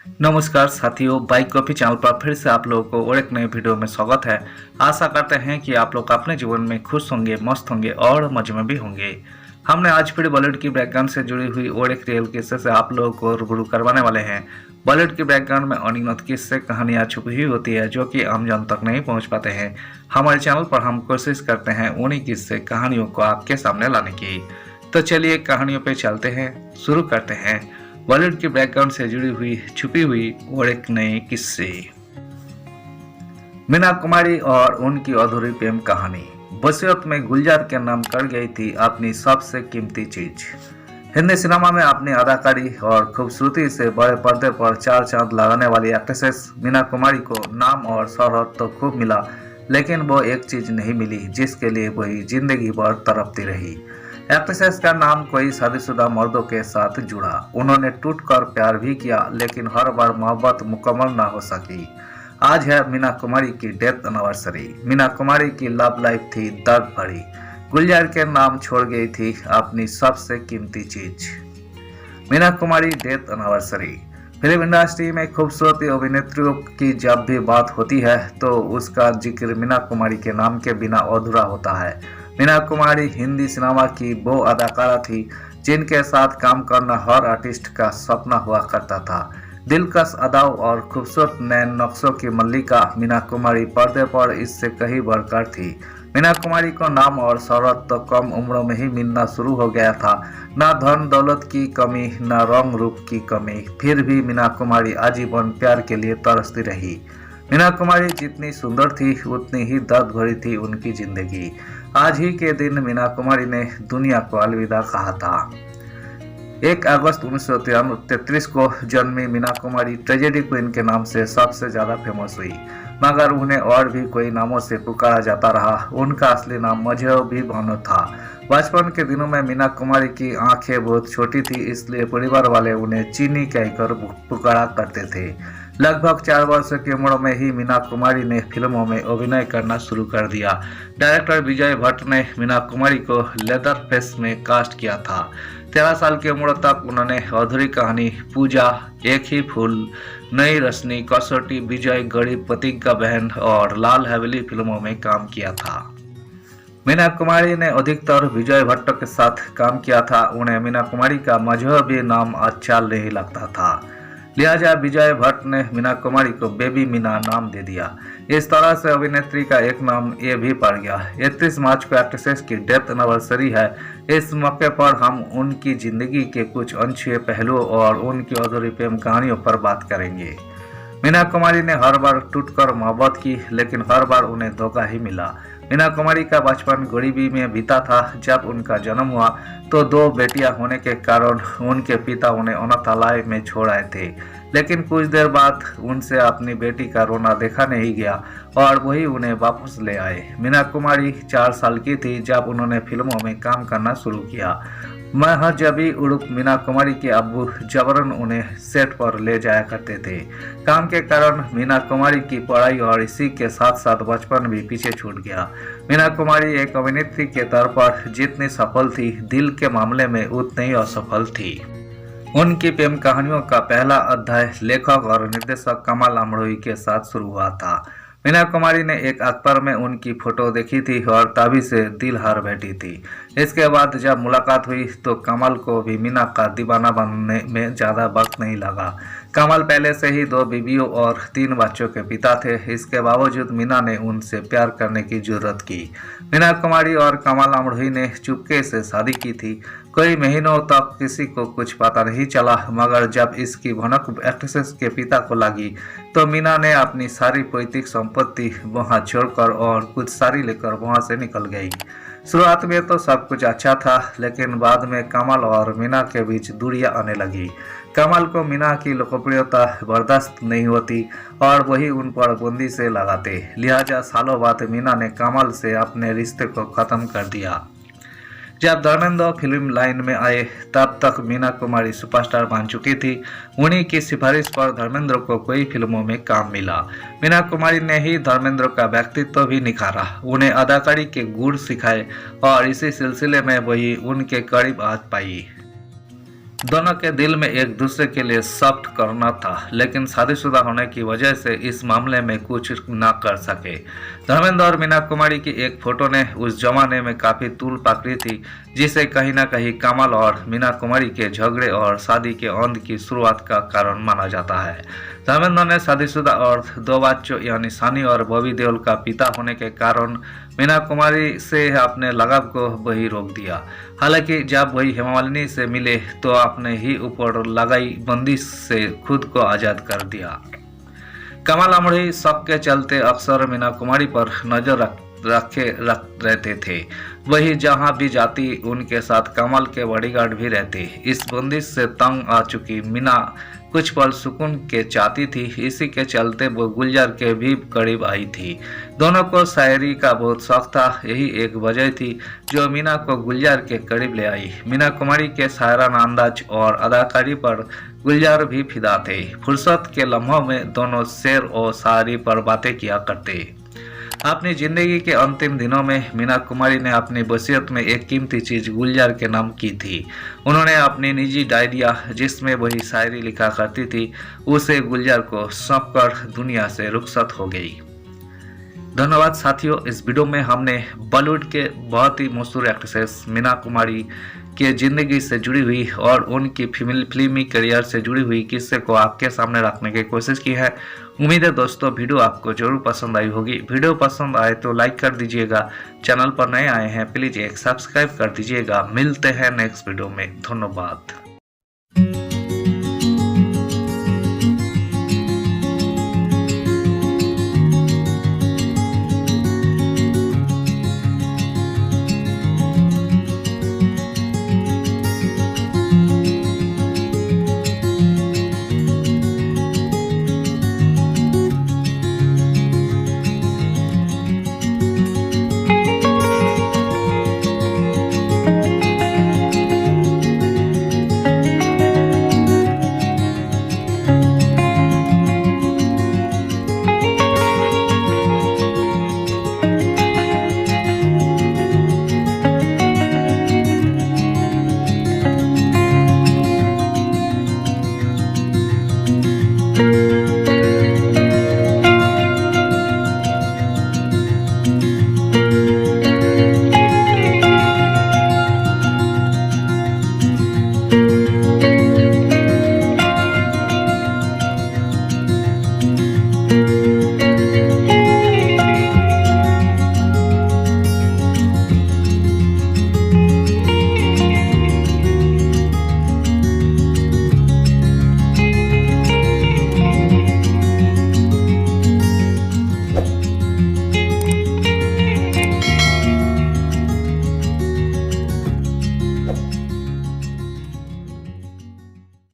नमस्कार साथियों, bike coffee channel पर फिर से आप लोगों को और एक नए वीडियो में स्वागत है। आशा करते हैं कि आप लोग अपने जीवन में खुश होंगे, मस्त होंगे और मजे में भी होंगे। हमने आज फिर बॉलीवुड की बैकग्राउंड से जुड़ी हुई और एक रियल किस्से से आप लोगों को रूबरू करवाने वाले हैं। बॉलीवुड की बैकग्राउंड में अनगिनत किस्से कहानियां छुपी हुई होती है जो कि आम जन तक नहीं पहुंच पाते हैं। हमारे चैनल पर हम कोशिश करते हैं उन्हीं किस्से कहानियों को आपके सामने लाने की। तो चलिए कहानियों पे चलते हैं, शुरू करते हैं बॉलीवुड के बैकग्राउंड से जुड़ी हुई छुपी हुई और एक नए किस्से। मीना कुमारी और उनकी अधूरी प्रेम कहानी। वसीयत में गुलजार के नाम कर गई थी अपनी सबसे कीमती चीज। हिंदी सिनेमा में अपनी अदाकारी और खूबसूरती से बड़े पर्दे पर चार चांद लगाने वाली एक्ट्रेसेस मीना कुमारी को नाम और शोहरत तो खूब मिला, लेकिन वो एक चीज नहीं मिली जिसके लिए वही जिंदगी भर तड़पती रही। एक्ट्रेसेस का नाम कोई शादीशुदा मर्दों के साथ जुड़ा। उन्होंने टूटकर प्यार भी किया, लेकिन हर बार मोहब्बत मुकम्मल ना हो सकी। आज है मीना कुमारी की डेथ एनिवर्सरी। मीना कुमारी की लव लाइफ थी दर्द भरी। गुलजार के नाम छोड़ गई थी अपनी सबसे कीमती चीज। Meena Kumari death anniversary. Film industry में खूबसूरती अभिनेत्रियों की जब भी बात होती है तो उसका जिक्र मीना कुमारी के नाम के बिना अधूरा होता है। मीना कुमारी हिंदी सिनेमा की वो अदाकारा थी जिनके साथ काम करना हर आर्टिस्ट का सपना हुआ करता था। दिलकश अदाओं और खूबसूरत नैन नक्शों की मल्लिका मीना कुमारी पर्दे पर इससे कहीं बढ़कर थी। मीना कुमारी को नाम और शोहरत तो कम उम्र में ही मिलना शुरू हो गया था। ना धन दौलत की कमी, ना रंग रूप की कमी, फिर भी मीना कुमारी आजीवन प्यार के लिए तरसती रही। मीना कुमारी जितनी सुंदर थी उतनी ही दर्द भरी थी उनकी जिंदगी। आज ही के दिन मीना कुमारी ने दुनिया को अलविदा कहा था। 1 अगस्त 1933 को जन्मी मीना कुमारी ट्रेजेडी क्वीन के नाम से सबसे ज्यादा फेमस हुई, मगर उन्हें और भी कोई नामों से पुकारा जाता रहा। उनका असली नाम मजहबी भानु था। बचपन के दिनों में मीना कुमारी की आंखें बहुत छोटी थी, इसलिए परिवार वाले उन्हें चीनी कहकर पुकारा करते थे। लगभग 4 वर्ष की उम्र में ही मीना कुमारी ने फिल्मों में अभिनय करना शुरू कर दिया। डायरेक्टर विजय भट्ट ने मीना कुमारी को लेदर फेस में कास्ट किया था। 13 साल की उम्र तक उन्होंने अधूरी कहानी, पूजा, एक ही फूल, नई रश्मि, कसौटी, विजय, गरीब, प्रतिज्ञा बहन और लाल हवेली फिल्मों में काम किया था। मीना कुमारी ने अधिकतर विजय भट्ट के साथ काम किया था। उन्हें मीना कुमारी का मजहबी नाम अच्छा नहीं लगता था, लिहाजा विजय भट्ट ने मीना कुमारी को बेबी मीना नाम दे दिया। इस तरह से अभिनेत्री का एक नाम ये भी पड़ गया। 31 मार्च को एक्ट्रेसेस की डेथ एनिवर्सरी है। इस मौके पर हम उनकी जिंदगी के कुछ अनछुए पहलुओं और उनकी अधूरी प्रेम कहानियों पर बात करेंगे। मीना कुमारी ने हर बार टूटकर मोहब्बत की, लेकिन हर बार उन्हें धोखा ही मिला। मीना कुमारी का बचपन गरीबी में बीता था। जब उनका जन्म हुआ तो 2 बेटियां होने के कारण उनके पिता उन्हें अनाथालय में छोड़ आए थे, लेकिन कुछ देर बाद उनसे अपनी बेटी का रोना देखा नहीं गया और वही उन्हें वापस ले आए। मीना कुमारी 4 साल की थी जब उन्होंने फिल्मों में काम करना शुरू किया। महजबी उर्फ मीना कुमारी के अब्बू जबरन उन्हें सेट पर ले जाया करते थे। काम के कारण मीना कुमारी की पढ़ाई और इसी के साथ साथ बचपन भी पीछे छूट गया। मीना कुमारी एक अभिनेत्री के तौर पर जितनी सफल थी, दिल के मामले में उतनी ही असफल थी। उनकी प्रेम कहानियों का पहला अध्याय लेखक और निर्देशक कमल अमरोही के साथ शुरू हुआ था। मीना कुमारी ने एक अखबार में उनकी फोटो देखी थी और तभी से दिल हार बैठी थी। इसके बाद जब मुलाकात हुई तो कमल को भी मीना का दीवाना बनने में ज़्यादा वक्त नहीं लगा। कमल पहले से ही 2 बीवियों और 3 बच्चों के पिता थे। इसके बावजूद मीना ने उनसे प्यार करने की जरूरत की। मीना कुमारी और कमल अमरोही ने चुपके से शादी की थी। कई महीनों तक किसी को कुछ पता नहीं चला, मगर जब इसकी भनक एक्ट्रेसेस के पिता को लगी तो मीना ने अपनी सारी पैतृक संपत्ति वहां छोड़कर और कुछ सारी लेकर वहां से निकल गई। शुरुआत में तो सब कुछ अच्छा था, लेकिन बाद में कमल और मीना के बीच दूरियां आने लगी। कमल को मीना की लोकप्रियता बर्दाश्त नहीं होती और वही उन पर बंदी से लगाते, लिहाजा सालों बाद मीना ने कमल से अपने रिश्ते को खत्म कर दिया। जब धर्मेंद्र फिल्म लाइन में आए तब तक मीना कुमारी सुपरस्टार बन चुकी थी। उन्हीं की सिफारिश पर धर्मेंद्र को कई फिल्मों में काम मिला। मीना कुमारी ने ही धर्मेंद्र का व्यक्तित्व भी निखारा, उन्हें अदाकारी के गुण सिखाए और इसी सिलसिले में वही उनके करीब आ पाई। दोनों के दिल में एक दूसरे के लिए सॉफ्ट करना था, लेकिन शादीशुदा होने की वजह से इस मामले में कुछ ना कर सके। धर्मेंद्र और मीना कुमारी की एक फोटो ने उस जमाने में काफी तूल पकड़ी थी, जिसे कहीं ना कहीं कमल और मीना कुमारी के झगड़े और शादी के अंत की शुरुआत का कारण माना जाता है। धर्मेंद्र ने शादीशुदा और 2 बच्चों यानी सनी और बॉबी देओल का पिता होने के कारण मीना कुमारी से अपने लगाव को वही रोक दिया। हालांकि जब वही हेमामालिनी से मिले तो अपने ही ऊपर लगाई बंदिश से खुद को आजाद कर दिया। कमल अमड़ी शक के चलते अक्सर मीना कुमारी पर नजर रख रहते थे। वही जहां भी जाती उनके साथ कमल के बॉडीगार्ड भी रहते। इस बंदिश से तंग आ चुकी मीना कुछ पल सुकून के चाहती थी। इसी के चलते वो गुलजार के भी करीब आई थी। दोनों को शायरी का बहुत शौक था। यही एक वजह थी जो मीना को गुलजार के करीब ले आई। मीना कुमारी के शायराना अंदाज और अदाकारी पर गुलजार भी फिदा थे। फुर्सत के लम्हों में दोनों शेर और शायरी पर बातें किया करते। अपनी जिंदगी के अंतिम दिनों में मीना कुमारी ने अपनी वसीयत में एक कीमती चीज गुलजार के नाम की थी। उन्होंने अपनी निजी डायरिया, जिसमें वही शायरी लिखा करती थी, उसे गुलजार को सौंपकर दुनिया से रुखसत हो गई। धन्यवाद साथियों। इस वीडियो में हमने बॉलीवुड के बहुत ही मशहूर एक्ट्रेस मीना कुमारी के जिंदगी से जुड़ी हुई और उनकी फिल्मी करियर से जुड़ी हुई किस्से को आपके सामने रखने की कोशिश की है। उम्मीद है दोस्तों वीडियो आपको जरूर पसंद आई होगी। वीडियो पसंद आए तो लाइक कर दीजिएगा। चैनल पर नए आए हैं प्लीज एक सब्सक्राइब कर दीजिएगा। मिलते हैं नेक्स्ट वीडियो में। धन्यवाद।